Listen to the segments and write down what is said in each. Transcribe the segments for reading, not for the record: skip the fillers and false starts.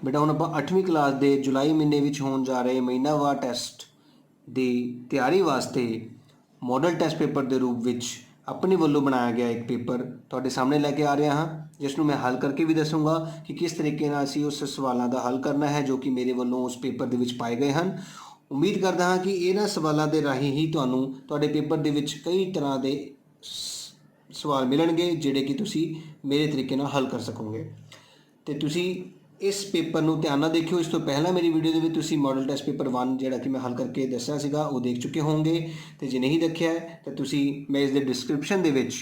बेटा हुण आपां 8वीं क्लास के जुलाई महीने विच होण जा रहे महीनावार टैसट की तैयारी वास्ते मॉडल टैसट पेपर के रूप में अपने वालों बनाया गया एक पेपर तुहाडे सामने लैके आ रहा हाँ, जिसनूं मैं हल करके भी दसूँगा कि किस तरीके नाल असीं उस सवालों का हल करना है जो कि मेरे वालों उस पेपर दे विच पाए गए हैं। उम्मीद करदा हाँ कि इन्हां सवालों के राही ही तुहानूं तुहाडे पेपर दे विच कई तरह के सवाल मिलणगे जिहड़े कि तुसीं मेरे तरीके नाल हल कर सकोगे। तो तुसी इस पेपर में ध्यान नाल देखियो। इस तो पहला मेरी वीडियो के तुसी मॉडल टैसट पेपर 1 जिहड़ा कि मैं हल करके दस्सिया सीगा वो देख चुके होंगे। तो जे नहीं देखिया है तो तुसी मैं इस डिस्क्रिप्शन दे विच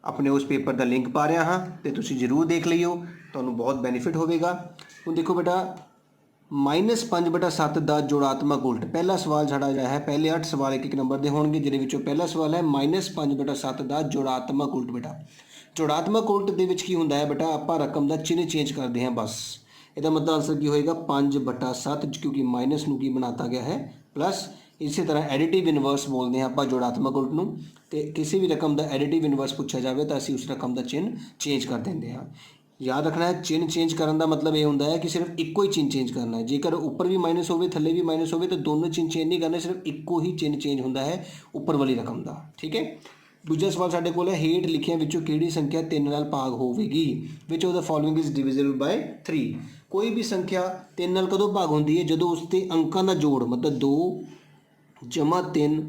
अपने उस पेपर का लिंक पा रहा हाँ, तो तुसी जरूर देख लियो, तुहानूं बहुत बेनीफिट होवेगा। हुण देखो बेटा, -5/7 का जोड़ात्मक उल्ट पहला सवाल साडा जिहड़ा है, पहले 8 सवाल एक नंबर के होणगे, जिहदे विचों पहला सवाल है -5/7 का जोड़ात्मक उल्ट। बेटा जोड़ात्मक उल्ट दे विच की हुंदा है बेटा, आपां रकम का चिन्ह चेंज करते हैं बस। इसका मतलब आंसर की होएगा 5/7, क्योंकि माइनस नूं की बनाता गया है प्लस। इसी तरह एडिटिव इनवर्स बोलते हैं आप जोड़ात्मक उल्ट नूं। ते किसी भी रकम का एडिटिव इनवर्स पूछा जाए तो असीं उस रकम का चिन्ह चेंज कर देंगे हाँ। याद रखना है, चिन्ह चेंज करने का मतलब ये होंदा है कि सिर्फ एको ही चिन्ह चेंज करना है। जेकर उपर भी माइनस हो थले भी माइनस हो तो दोनों चिन्ह चेंज नहीं करने, सिर्फ एको ही चिन्ह चेंज होंदा है उपर वाली रकम का। ठीक है। दूजा सवाल साडे कोल है, हेठ लिखिया विचों किहड़ी संख्या 3 नाल भाग होवेगी, which of the following is divisible by 3। कोई भी संख्या 3 नाल कदों भाग होंदी है, जदों उसके अंकां का जोड़ मतलब 2 जमा 3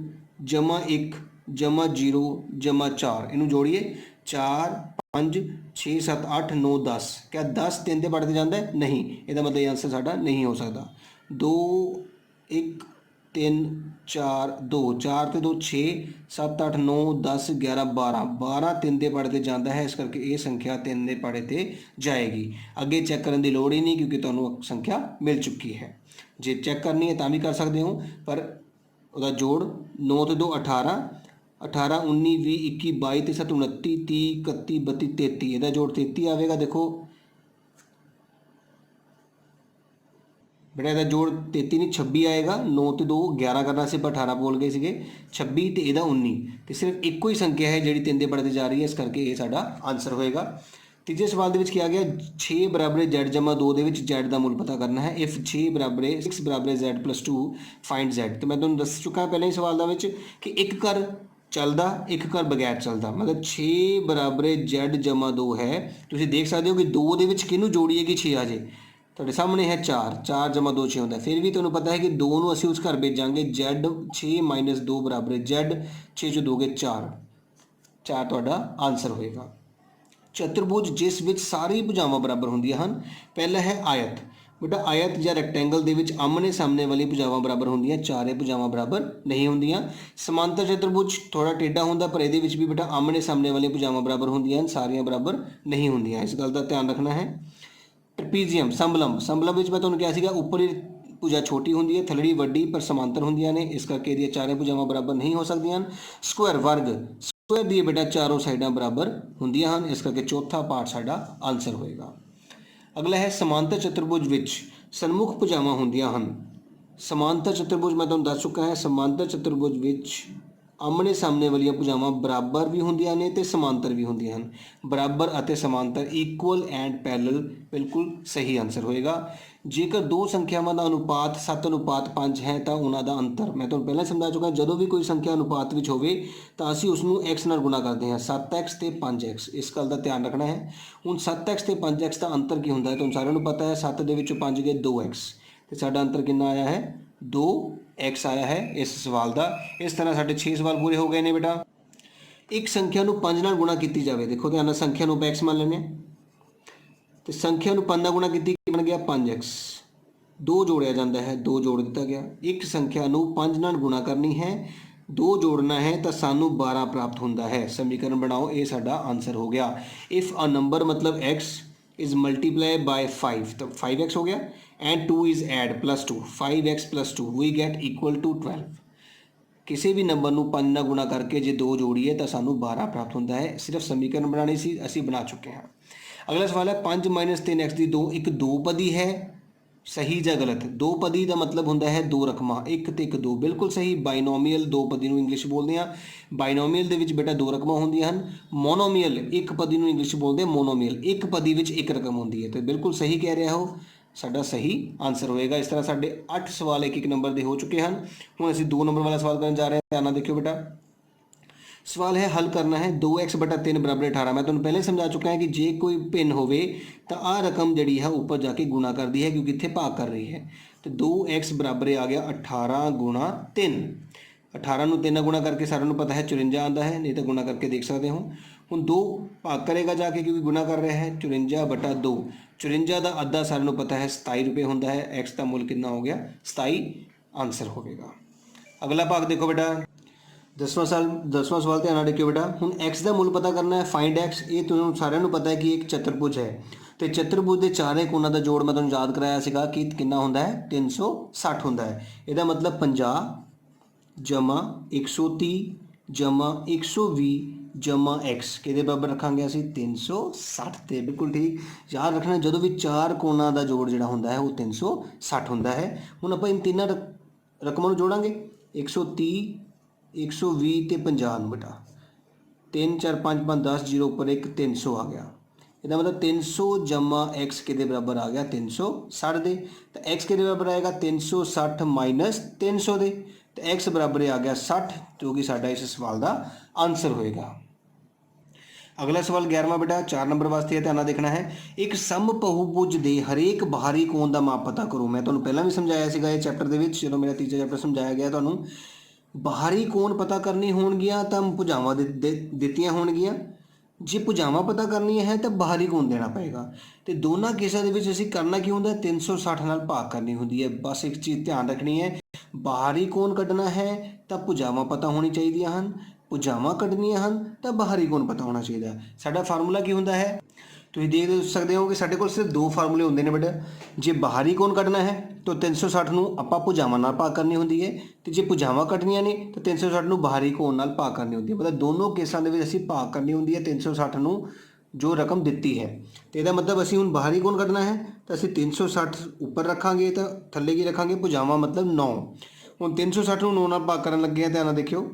जमा 1 जमा 0 जमा 4, इनू जोड़िए 4 5 6 7 8 9 10। क्या 10 3 से बढ़ते जाता है? नहीं। इसका मतलब ये आंसर साडा नहीं हो सकता। 2 1 3 4 2 4 ते 2 6 7 8 9 10 11 12 12 3 से पढ़ते जाता है, इस करके ये संख्या 3 के पढ़े ते जाएगी। अगे चैक करने की लोड़ ही नहीं, क्योंकि तुहानूं संख्या मिल चुकी है। जे चैक करनी है तो भी कर सकते हो, पर ਉਹਦਾ जोड़ 9 ਤੇ 2 18 18 19 20 21 22 ਤੇ 7 29 30 31 32 33, ਇਹਦਾ जोड़ 33 ਆਵੇਗਾ। देखो बेटा ਇਹਦਾ जोड़ 33 नहीं 26 आएगा। 9 ਤੇ 2 11 करना से 18 बोल गए थे, 26 ਤੇ ਇਹਦਾ 19, तो सिर्फ एको ही संख्या है जी 3 ਦੇ बढ़ते जा रही है, इस करके ये साडा आंसर होएगा। तीजे सवाल के क्या गया, 6 बराबर Z जमा 2 Z का मुल पता करना है। इफ 6 बराबर 6 बराबर Z प्लस 2 फाइंड Z। तो मैं तुहानूं दस चुका पहले ही सवाल कि एक घर चलदा एक घर बगैर चलदा, मतलब 6 बराबर Z जमा 2 है। तुसीं देख सकते हो कि 2 दे विच किहनूं जोड़ीए कि 6 आ जाए। तुहाडे सामने है 4 4 जमा 2 6 होंदा, फिर भी तुहानूं पता है कि 2 नूं असीं उस घर भेजांगे। Z 6 माइनस 2 बराबर Z 6 चों दोगे 4 4 तुहाडा आंसर होएगा। चतुर्भुज जिस विच सारी भुजावां बराबर होंदियां हन। पहला है आयत। बेटा आयत या रैक्टेंगल दे विच आमने सामने वाली भुजावां बराबर होंदियां, चारे भुजावां बराबर नहीं होंदियां। समांतर चतुर्भुज थोड़ा टेढ़ा होंदा, पर इहदे विच भी बेटा आमने सामने वाली भुजावां बराबर होंदियां, सारियां बराबर नहीं होंदियां। इस गल का ध्यान रखना है। ट्रपीजियम समलंब, समलंब विच मैं तुहानूं कहा सीगा उपरी भुजा छोटी होंदी है, थलड़ी वड्डी पर समांतर होंदियां ने, इस करके इहदियां चारे भुजावां बराबर नहीं हो सकदियां। स्क्वायर वर्ग, स्क्वायर दी बेटा चारों साइडां बराबर होंदियां हन, इस करके चौथा पार्ट साडा आंसर होएगा। अगला है समांतर चतुर्भुज विच सन्मुख भुजावां होंदियां हन। समांतर चतुर्भुज मैं तुहानूं दस चुका है, समांतर चतुर्भुज विच आमने सामने वाली भुजावां बराबर भी होंदियां ने ते समांतर भी होंदियां हन। बराबर अते समांतर इक्वल एंड पैरेलल बिल्कुल सही आंसर होएगा। जेकर दो संख्यावां का अनुपात 7:5 है तो उन्हां दा अंतर मैं तुहानूं पहले समझा चुका। जदों भी कोई संख्या अनुपात विच होवे तो असीं उसनूं x नाल गुणा करते हैं, 7x ते 5x। इस गल का ध्यान रखना है। हुण 7x ते 5x का अंतर की हुंदा है तुहानूं सारिआं नूं पता है। 7 दे विचों 5 गए 2x, तो साडा अंतर कितना आया है 2x आया है इस सवाल का। इस तरह साढ़े 6 सवाल पूरे हो गए ने बेटा। एक संख्या नूं 5 नाल गुणा की जाए, देखो ध्यान नाल, संख्या नूं x मान लेने, तो संख्या नूं 5 नाल गुणा की बन गया 5x। 2 जोड़िया जाता है, 2 जोड़ दिता गया। एक संख्या नूं 5 नाल गुणा करनी है, 2 जोड़ना है तो सानू 12 प्राप्त होता है। समीकरण बनाओ, ये साडा आंसर हो गया। इफ़ अ नंबर मतलब x इज मल्टीप्लाई बाय 5 तो 5x हो गया, and 2 is add plus 2, 5x plus 2 we get equal to 12। किसी भी नंबर नूं 5 नाल गुणा करके जे 2 जोड़िए तो सानू 12 प्राप्त होता है। सिर्फ समीकरण बनानी सी, असीं बना चुके हैं। अगला सवाल है 5 - 3x की 2 एक दो पदी है। सही ਜਾਂ ਗਲਤ। ਦੋ ਪਦੀ ਦਾ ਮਤਲਬ ਹੁੰਦਾ ਹੈ ਦੋ ਰਕਮਾਂ, ਇੱਕ ਤੇ ਇੱਕ ਦੋ, ਬਿਲਕੁਲ ਸਹੀ। ਬਾਈਨੋਮੀਅਲ ਦੋ ਪਦੀ ਨੂੰ ਇੰਗਲਿਸ਼ ਬੋਲਦੇ ਆ। ਬਾਈਨੋਮੀਅਲ ਦੇ ਵਿੱਚ ਬੇਟਾ ਦੋ ਰਕਮਾਂ ਹੁੰਦੀਆਂ ਹਨ। ਮੋਨੋਮੀਅਲ ਇੱਕ ਪਦੀ ਨੂੰ ਇੰਗਲਿਸ਼ ਬੋਲਦੇ ਆ ਮੋਨੋਮੀਅਲ, ਇੱਕ ਪਦੀ ਵਿੱਚ ਇੱਕ ਰਕਮ ਹੁੰਦੀ ਹੈ। ਤੇ ਬਿਲਕੁਲ ਸਹੀ ਕਹਿ ਰਿਹਾ ਉਹ, ਸਾਡਾ ਸਹੀ ਆਨਸਰ ਹੋਏਗਾ। ਇਸ ਤਰ੍ਹਾਂ ਸਾਡੇ 8 ਸਵਾਲ ਇੱਕ ਇੱਕ ਨੰਬਰ ਦੇ ਹੋ ਚੁੱਕੇ ਹਨ। ਹੁਣ ਅਸੀਂ 2 ਨੰਬਰ ਵਾਲਾ ਸਵਾਲ ਕਰਨ ਜਾ ਰਹੇ ਹਾਂ। ਧਿਆਨ ਨਾਲ ਦੇਖਿਓ ਬੇਟਾ। सवाल है हल करना है 2x बटा 3 बराबर 18। मैं तुहानूं पहले समझा चुका है कि जे कोई भिन्न होवे तो आ रकम जिहड़ी है ऊपर जाके गुणा करती है क्योंकि इत्थे भाग कर रही है। तो 2x बराबर आ गया 18 गुणा 3। 18 ਨੂੰ 3 ਨਾਲ गुणा करके सारिਆਂ ਨੂੰ पता है 54 आंदा है, नहीं तो गुणा करके देख सकते हो। ਹੁਣ 2 भाग करेगा जाके क्योंकि गुणा कर रहा है 54 बटा 2। 54 का अद्धा सारिਆਂ ਨੂੰ पता है 27 रुपये होंदा है। x का मुल कितना हो गया 27 आंसर होगा। अगला भाग देखो बेटा 10वां सवाल ध्यान ਨਾਲ देखियो बेटा। ਹੁਣ x ਦਾ ਮੁੱਲ ਪਤਾ ਕਰਨਾ ਹੈ, फाइंड x। ਇਹ ਤੁਹਾਨੂੰ ਸਾਰਿਆਂ ਨੂੰ ਪਤਾ ਹੈ ਕਿ ਇੱਕ ਚਤੁਰਭੁਜ ਹੈ ਤੇ ਚਤੁਰਭੁਜ ਦੇ ਚਾਰੇ ਕੋਣਾਂ ਦਾ ਜੋੜ ਮੈਂ ਤੁਹਾਨੂੰ ਯਾਦ ਕਰਾਇਆ ਸੀਗਾ ਕਿ ਕਿੰਨਾ ਹੁੰਦਾ ਹੈ 360 ਹੁੰਦਾ ਹੈ। ਇਹਦਾ ਮਤਲਬ 50 ਜਮਾ 130 ਜਮਾ 120 ਜਮਾ x ਕਿਹਦੇ ਬਰਾਬਰ ਰੱਖਾਂਗੇ ਅਸੀਂ 360 ਤੇ। ਬਿਲਕੁਲ ਠੀਕ ਯਾਦ ਰੱਖਣਾ, ਜਦੋਂ ਵੀ ਚਾਰ ਕੋਣਾਂ ਦਾ ਜੋੜ ਜਿਹੜਾ ਹੁੰਦਾ ਹੈ ਉਹ 360 ਹੁੰਦਾ ਹੈ। ਹੁਣ ਆਪਾਂ ਇਹਨਾਂ ਤਿੰਨਾਂ ਰਕਮਾਂ ਨੂੰ ਜੋੜਾਂਗੇ 130 120 ਤੇ 50 ਨੂੰ बेटा 3 4 5 5 10 0 ਉੱਪਰ 1 300 ਆ ਗਿਆ। ਇਹਦਾ ਮਤਲਬ 300 ਜਮਾ x ਕਿਹਦੇ ਬਰਾਬਰ ਆ ਗਿਆ 360 ਦੇ। ਤਾਂ x ਕਿਹਦੇ ਬਰਾਬਰ ਆਏਗਾ 360 ਮਾਈਨਸ 300 ਦੇ। ਤਾਂ x ਬਰਾਬਰ ਆ ਗਿਆ 60 ਜੋ ਕਿ ਸਾਡਾ ਇਸ ਸਵਾਲ ਦਾ ਆਨਸਰ ਹੋਏਗਾ। अगला सवाल 11वां बेटा 4 नंबर वास्ते है। ध्यान नाल देखना है। एक समबहुभुज ਦੇ ਹਰੇਕ ਬਾਹਰੀ ਕੋਣ ਦਾ ਮਾਪ ਪਤਾ ਕਰੋ। मैं ਤੁਹਾਨੂੰ ਪਹਿਲਾਂ ਵੀ ਸਮਝਾਇਆ ਸੀਗਾ ਇਹ ਚੈਪਟਰ ਦੇ ਵਿੱਚ, ਜਦੋਂ ਮੇਰਾ ਤੀਜਾ ਚੈਪਟਰ ਸਮਝਾਇਆ ਗਿਆ ਤੁਹਾਨੂੰ। ਬਾਹਰੀ ਕੋਣ ਪਤਾ ਕਰਨੀ ਹੋਣਗੀਆਂ ਤਾਂ ਭੁਜਾਵਾਂ ਦਿੱਤੀਆਂ ਹੋਣਗੀਆਂ। ਜੇ ਭੁਜਾਵਾਂ ਪਤਾ ਕਰਨੀਆਂ ਹੈ ਤਾਂ ਬਾਹਰੀ ਕੋਣ ਦੇਣਾ ਪਏਗਾ। ਤੇ ਦੋਨਾਂ ਕੇਸਾਂ ਦੇ ਵਿੱਚ ਅਸੀਂ ਕਰਨਾ ਕੀ ਹੁੰਦਾ 360 ਨਾਲ ਭਾਗ ਕਰਨੀ ਹੁੰਦੀ ਹੈ। ਬਸ ਇੱਕ ਚੀਜ਼ ਧਿਆਨ ਰੱਖਣੀ ਹੈ, ਬਾਹਰੀ ਕੋਣ ਕੱਢਣਾ ਹੈ ਤਾਂ ਭੁਜਾਵਾਂ ਪਤਾ ਹੋਣੀ ਚਾਹੀਦੀਆਂ ਹਨ, ਭੁਜਾਵਾਂ ਕੱਢਣੀਆਂ ਹਨ ਤਾਂ ਬਾਹਰੀ ਕੋਣ ਪਤਾ ਹੋਣਾ ਚਾਹੀਦਾ। ਸਾਡਾ ਫਾਰਮੂਲਾ ਕੀ ਹੁੰਦਾ ਹੈ ਤੁਸੀਂ ਦੇਖ ਸਕਦੇ ਹੋ ਕਿ ਸਾਡੇ ਕੋਲ ਸਿਰਫ ਦੋ ਫਾਰਮੂਲੇ ਹੁੰਦੇ ਨੇ ਬੇਟਾ। ਜੇ ਬਾਹਰੀ ਕੋਣ ਕੱਢਣਾ ਹੈ ਤਾਂ 360 ਨੂੰ ਆਪਾਂ ਭੁਜਾਵਾਂ ਨਾਲ ਭਾਗ ਕਰਨੀ ਹੁੰਦੀ ਹੈ, ਤੇ ਜੇ ਭੁਜਾਵਾਂ ਕੱਢਣੀਆਂ ਨੇ ਤਾਂ 360 ਨੂੰ ਬਾਹਰੀ ਕੋਣ ਨਾਲ ਭਾਗ ਕਰਨੀ ਹੁੰਦੀ ਹੈ। ਮਤਲਬ ਦੋਨੋਂ ਕੇਸਾਂ ਦੇ ਵਿੱਚ ਅਸੀਂ ਭਾਗ ਕਰਨੀ ਹੁੰਦੀ ਹੈ 360 ਨੂੰ ਜੋ ਰਕਮ ਦਿੱਤੀ ਹੈ। ਤੇ ਇਹਦਾ ਮਤਲਬ ਅਸੀਂ ਹੁਣ ਬਾਹਰੀ ਕੋਣ ਕੱਢਣਾ ਹੈ ਤਾਂ ਅਸੀਂ 360 ਉੱਪਰ ਰੱਖਾਂਗੇ ਤਾਂ ਥੱਲੇ ਕੀ ਰੱਖਾਂਗੇ ਭੁਜਾਵਾਂ ਮਤਲਬ 9। ਹੁਣ 360 ਨੂੰ 9 ਨਾਲ ਭਾਗ ਕਰਨ ਲੱਗੇ ਆ। ਧਿਆਨ ਨਾਲ ਦੇਖਿਓ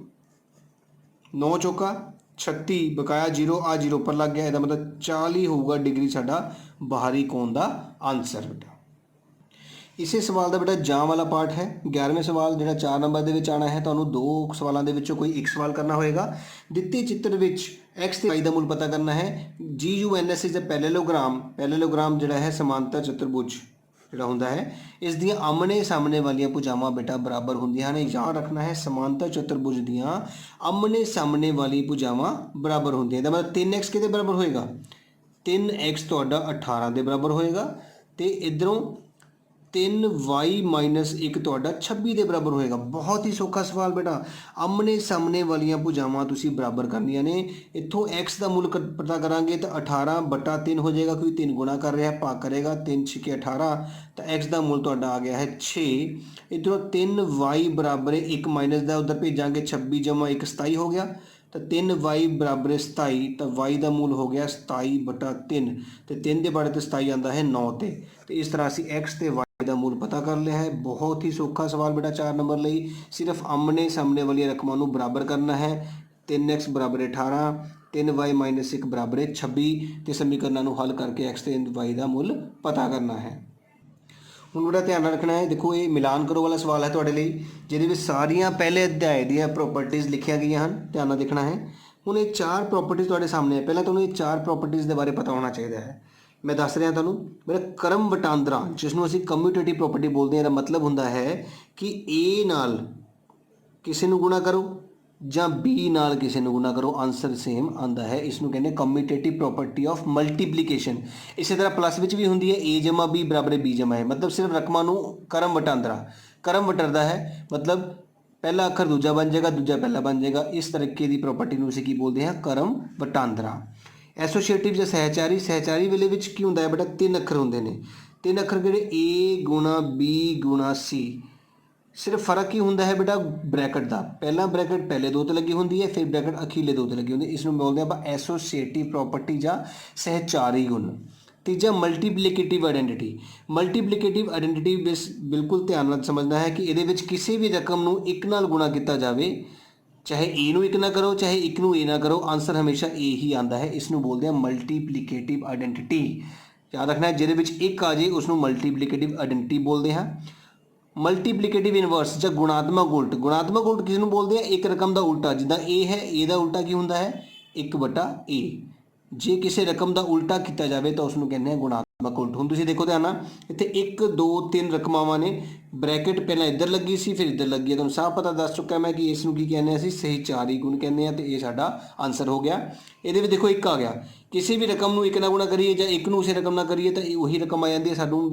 9 ਚੌਕਾ 36 ਬਕਾਇਆ 0 ਆ 0 ਉੱਪਰ ਲੱਗ ਗਿਆ। ਇਹਦਾ ਮਤਲਬ 40 ਹੋਊਗਾ ਡਿਗਰੀ ਸਾਡਾ ਬਾਹਰੀ ਕੋਣ ਦਾ ਆਨਸਰ ਬੇਟਾ। ਇਸੇ ਸਵਾਲ ਦਾ ਬੇਟਾ ਜਾਂ ਵਾਲਾ ਪਾਰਟ ਹੈ 11ਵੇਂ ਸਵਾਲ ਜਿਹੜਾ 4 ਨੰਬਰ ਦੇ ਵਿੱਚ ਆਣਾ ਹੈ। ਤੁਹਾਨੂੰ ਦੋ ਸਵਾਲਾਂ ਦੇ ਵਿੱਚੋਂ ਕੋਈ ਇੱਕ ਸਵਾਲ ਕਰਨਾ ਹੋਏਗਾ। ਦਿੱਤੇ ਚਿੱਤਰ ਵਿੱਚ x ਤੇ y ਦਾ ਮੁੱਲ ਪਤਾ ਕਰਨਾ ਹੈ। GUNS ਇਜ਼ ਅ ਪੈਰੇਲਲੋਗ੍ਰਾਮ ਜਿਹੜਾ ਹੈ ਸਮਾਂਤਰ ਚਤੁਰਭੁਜ ਜਿਹੜਾ ਹੁੰਦਾ ਹੈ, ਇਸ ਦੀਆਂ ਆਮਣੇ ਸਾਹਮਣੇ ਵਾਲੀਆਂ ਭੁਜਾਵਾਂ ਬੇਟਾ ਬਰਾਬਰ ਹੁੰਦੀਆਂ ਹਨ। ਯਾਦ ਰੱਖਣਾ ਹੈ ਸਮਾਂਤਰ ਚਤੁਰਭੁਜ ਦੀਆਂ ਆਮਣੇ ਸਾਹਮਣੇ ਵਾਲੀ ਭੁਜਾਵਾਂ ਬਰਾਬਰ ਹੁੰਦੀਆਂ। ਇਹਦਾ ਮਤਲਬ 3x ਕਿਹਦੇ ਬਰਾਬਰ ਹੋਏਗਾ 3x ਤੁਹਾਡਾ 18 ਦੇ ਬਰਾਬਰ ਹੋਏਗਾ ਤੇ ਇਧਰੋਂ 3y ਮਾਈਨਸ 1 ਤੁਹਾਡਾ 26 ਦੇ ਬਰਾਬਰ ਹੋਏਗਾ। ਬਹੁਤ ਹੀ ਸੌਖਾ ਸਵਾਲ ਬੇਟਾ। ਆਮਣੇ ਸਾਹਮਣੇ ਵਾਲੀਆਂ ਭੁਜਾਵਾਂ ਤੁਸੀਂ ਬਰਾਬਰ ਕਰਨੀਆਂ ਨੇ। ਇੱਥੋਂ x ਦਾ ਮੁੱਲ ਪਤਾ ਕਰਾਂਗੇ ਤਾਂ 18 ਬਟਾ 3 ਹੋ ਜਾਏਗਾ ਕਿਉਂਕਿ 3 ਗੁਣਾ ਕਰ ਰਿਹਾ ਭਾਗ ਕਰੇਗਾ 3 6 18 ਤਾਂ x ਦਾ ਮੁੱਲ ਤੁਹਾਡਾ ਆ ਗਿਆ ਹੈ 6। ਇੱਧਰੋਂ 3y ਬਰਾਬਰ 1 ਮਾਈਨਸ ਦਾ ਉੱਧਰ ਭੇਜਾਂਗੇ 26 ਜਮਾ 1 27 ਹੋ ਗਿਆ ਤਾਂ 3y ਬਰਾਬਰ 27 ਤਾਂ y ਦਾ ਮੁੱਲ ਹੋ ਗਿਆ 27 ਬਟਾ 3 ਤੇ 3 ਦੇ ਬਾਰੇ ਤੇ 27 ਆਉਂਦਾ ਹੈ 9 ਤੇ ਇਸ ਤਰ੍ਹਾਂ ਅਸੀਂ x ਤੇ y ਦਾ ਮੁੱਲ ਪਤਾ ਕਰ ਲਿਆ ਹੈ। ਬਹੁਤ ਹੀ ਸੌਖਾ ਸਵਾਲ ਬੇਟਾ 4 ਨੰਬਰ ਲਈ। ਸਿਰਫ ਆਮਣੇ ਸਾਹਮਣੇ ਵਾਲੀਆਂ ਰਕਮਾਂ ਨੂੰ ਬਰਾਬਰ ਕਰਨਾ ਹੈ। 3x ਬਰਾਬਰ 18 3y ਮਾਈਨਸ 1 ਬਰਾਬਰ 26 ਤੇ ਸਮੀਕਰਨਾਂ ਨੂੰ ਹੱਲ ਕਰਕੇ x ਤੇ y ਦਾ ਮੁੱਲ ਪਤਾ ਕਰਨਾ ਹੈ। ਹੁਣ ਬੜਾ ਧਿਆਨ ਰੱਖਣਾ ਹੈ। ਦੇਖੋ ਇਹ ਮਿਲਾਨ ਕਰੋ ਵਾਲਾ ਸਵਾਲ ਹੈ ਤੁਹਾਡੇ ਲਈ ਜਿਹਦੇ ਵਿੱਚ ਸਾਰੀਆਂ ਪਹਿਲੇ ਅਧਿਆਏ ਦੀਆਂ ਪ੍ਰੋਪਰਟੀਜ਼ ਲਿਖੀਆਂ ਗਈਆਂ ਹਨ। ਧਿਆਨ ਨਾਲ ਦੇਖਣਾ ਹੈ। ਹੁਣ ਇਹ 4 ਪ੍ਰੋਪਰਟੀਜ਼ ਤੁਹਾਡੇ ਸਾਹਮਣੇ ਹੈ। ਪਹਿਲਾਂ ਤੁਹਾਨੂੰ ਇਹ 4 ਪ੍ਰੋਪਰਟੀਜ਼ ਦੇ ਬਾਰੇ ਪਤਾ ਹੋਣਾ ਚਾਹੀਦਾ ਹੈ। मैं दस रहा तुहानूं मेरा क्रम वटांदरा जिसनों असीं कम्यूटेटिव प्रॉपर्टी बोलते हैं। मतलब हुंदा है कि ए नाल किसी नूं गुणा करो ਜਾਂ b ਨਾਲ ਕਿਸੇ ਨੂੰ ਗੁਣਾ ਕਰੋ ਆਨਸਰ ਸੇਮ ਆਂਦਾ ਹੈ। ਇਸ ਨੂੰ ਕਹਿੰਦੇ ਕਮਿਊਟੇਟਿਵ ਪ੍ਰੋਪਰਟੀ ਆਫ ਮਲਟੀਪਲੀਕੇਸ਼ਨ। ਇਸੇ ਤਰ੍ਹਾਂ ਪਲੱਸ ਵਿੱਚ ਵੀ ਹੁੰਦੀ ਹੈ a ਜਮਾ b ਬਰਾਬਰ b ਜਮਾ ਹੈ। ਮਤਲਬ ਸਿਰਫ ਰਕਮਾਂ ਨੂੰ ਕਰਮ ਵਟਾਂਦਰਾ ਹੈ। ਮਤਲਬ ਪਹਿਲਾ ਅੱਖਰ ਦੂਜਾ ਬਣ ਜਾਏਗਾ ਦੂਜਾ ਪਹਿਲਾ ਬਣ ਜਾਏਗਾ। ਇਸ ਤਰੀਕੇ ਦੀ ਪ੍ਰੋਪਰਟੀ ਨੂੰ ਅਸੀਂ ਕੀ ਬੋਲਦੇ ਹਾਂ ਕਰਮ ਵਟਾਂਦਰਾ। ਐਸੋਸੀਏਟਿਵ ਜਾਂ ਸਹਿਚਾਰੀ ਵੇਲੇ ਵਿੱਚ ਕੀ ਹੁੰਦਾ ਹੈ ਬੇਟਾ 3 ਅੱਖਰ ਹੁੰਦੇ ਨੇ। 3 ਅੱਖਰ ਕਿਹੜੇ a ਗੁਣਾ b ਗੁਣਾ c। ਸਿਰਫ ਫਰਕ ਕੀ ਹੁੰਦਾ ਹੈ ਬੇਟਾ ਬ੍ਰੈਕਟ ਦਾ। ਪਹਿਲਾਂ ਬ੍ਰੈਕਟ ਪਹਿਲੇ ਦੋ ਤੇ ਲੱਗੀ ਹੁੰਦੀ ਹੈ ਫਿਰ ਬ੍ਰੈਕਟ ਅਖੀਰਲੇ ਦੋ ਤੇ ਲੱਗੀ ਹੁੰਦੀ ਹੈ। ਇਸ ਨੂੰ ਬੋਲਦੇ ਆਪਾਂ ਐਸੋਸੀਏਟਿਵ ਪ੍ਰੋਪਰਟੀ ਜਾਂ ਸਹਿਚਾਰੀ ਗੁਣ। तीजा मल्टीप्लिकेटिव आइडेंटिटी। मल्टीप्लिकेटिव आइडेंटिटी बिल्कुल ध्यान नाल समझना है कि ये किसी भी रकम नूं एक नाल गुणा किया जाए, चाहे ए नूं एक ना करो चाहे एक नूं ए ना करो, आंसर हमेशा ए ही आता है। इसनूं बोलते हैं मल्टीप्लिकेटिव आइडेंटिटी। याद रखना है जिहदे विच एक आ जाए उसनूं मल्टीप्लिकेटिव आइडेंटिटी बोलते हैं। मल्टीप्लिकेटिव इनवर्स ਜਾਂ गुणात्मक उल्ट। गुणात्मक उल्ट किस नूं बोलते हैं? एक रकम का उल्टा, जिद्दां ए है ए का उल्टा की हुंदा है 1/a। जे किसी रकम का उल्टा किया जाए तो उसनूं कहते हैं गुणात्मक उल्ट। हुण तुसीं देखो ध्यान नाल, इत्थे 1 2 3 रकमावां ने, ब्रैकेट पहलां इधर लगी सी फिर इधर लगी है। तुहानूं साफ पता दस चुका मैं कि इसनूं की कहने असीं सही चारी गुण कहने आ, तो ये साडा आंसर हो गया। ये देखो एक आ गया, किसी भी रकम नूं एक ना गुणा करिए या एक नूं उसे रकम ना करिए तो वही रकम आ जाती है, सानूं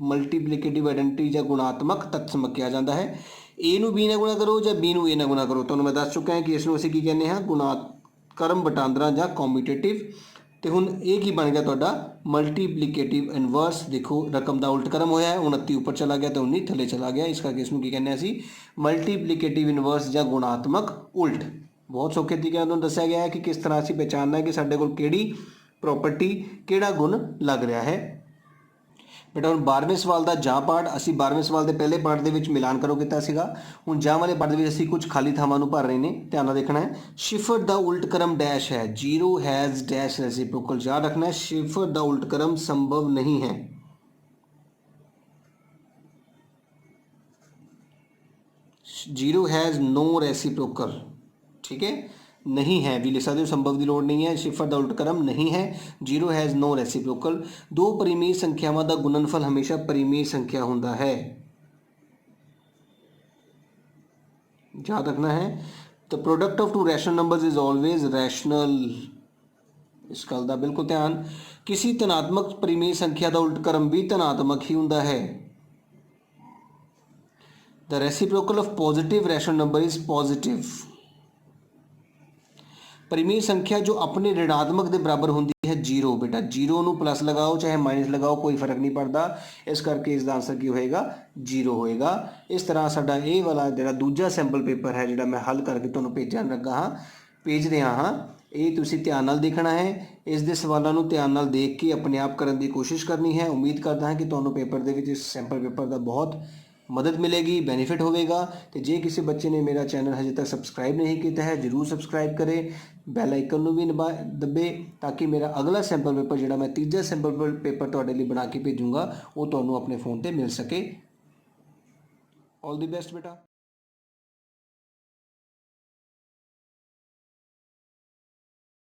मल्टीप्लिकेटिव आइडेंटिटी या गुणात्मक तत्सम कहा जाता है। ए नूं बी ना गुणा करो या बी नूं ए ना गुणा करो, तुहानूं मैं दस चुका है कि इसनूं असीं की कहने हैं गुणाकरम वटांदरा या कॉम्यूटेटिव। तो हुण ये की बन गया तुहाडा मल्टीप्लिकेटिव इनवर्स। देखो रकम का उल्ट क्रम होया है, 29 ऊपर चला गया तो 19 थले चला गया, इस करके इसनूं की कहने असीं मल्टीप्लिकेटिव इनवर्स या गुणात्मक उल्ट। बहुत सौखे तरीके नाल तुहानूं दस्सिया गया है कि किस तरह असीं पहचानना है कि साडे कोल किहड़ी प्रॉपर्टी किहड़ा गुण लग रहा है। बेटा हुण 12वें सवाल का जां पार्ट असीं 12वें सवाल के पहले पार्ट दे विच मिलान करो किया सीगा। हुण जां वाले पार्ट दे विच असीं कुछ खाली थावां नूं भर रहे ने, ध्यान नाल देखना है। शिफर दा उल्ट क्रम डैश है, जीरो हैज़ डैश रेसिप्रोकल। याद रखना है शिफर दा उल्ट क्रम संभव नहीं है। जीरो हैज़ नो रेसिप्रोकल, ठीक है, नहीं है भी लिख सकते हो, संभव की लोड़ नहीं है। शिफर का उल्ट क्रम नहीं है। Zero has no reciprocal. दो परिमेय संख्यावां का गुणनफल हमेशा परिमेय संख्या होता है, याद रखना है। The product of to rational numbers is always rational. इस गल का बिल्कुल ध्यान। किसी धनात्मक परिमेय संख्या का उल्ट क्रम भी धनात्मक ही होता है। The reciprocal of positive rational number is positive. परिमेय संख्या जो अपने ऋणात्मक के बराबर होती है जीरो। बेटा जीरो नूं प्लस लगाओ चाहे माइनस लगाओ कोई फर्क नहीं पड़ता, इस करके इसका आंसर की होएगा जीरो होएगा। इस तरह साडा ये वाला जो दूजा सैंपल पेपर है जो मैं हल करके तुहानूं भेजण लगा हाँ, भेज रहा हाँ, ये तुसीं ध्यान नाल देखना है। इस दे सवालों नूं ध्यान नाल देख के अपने आप करने की कोशिश करनी है। उम्मीद करता है कि तुहानूं पेपर दे विच इस सैंपल पेपर का बहुत मदद मिलेगी, बेनीफिट होगा। तो जे किसी बच्चे ने मेरा चैनल हजे तक सबसक्राइब नहीं किया है जरूर सबसक्राइब करें, बैल आइकन भी दबे ताकि मेरा अगला सैंपल पेपर जो मैं तीजा सैंपल पेपर तुहाडे लई बना के भेजूँगा वो तुहानूं अपने फोन पर मिल सके। ऑल दी बेस्ट बेटा।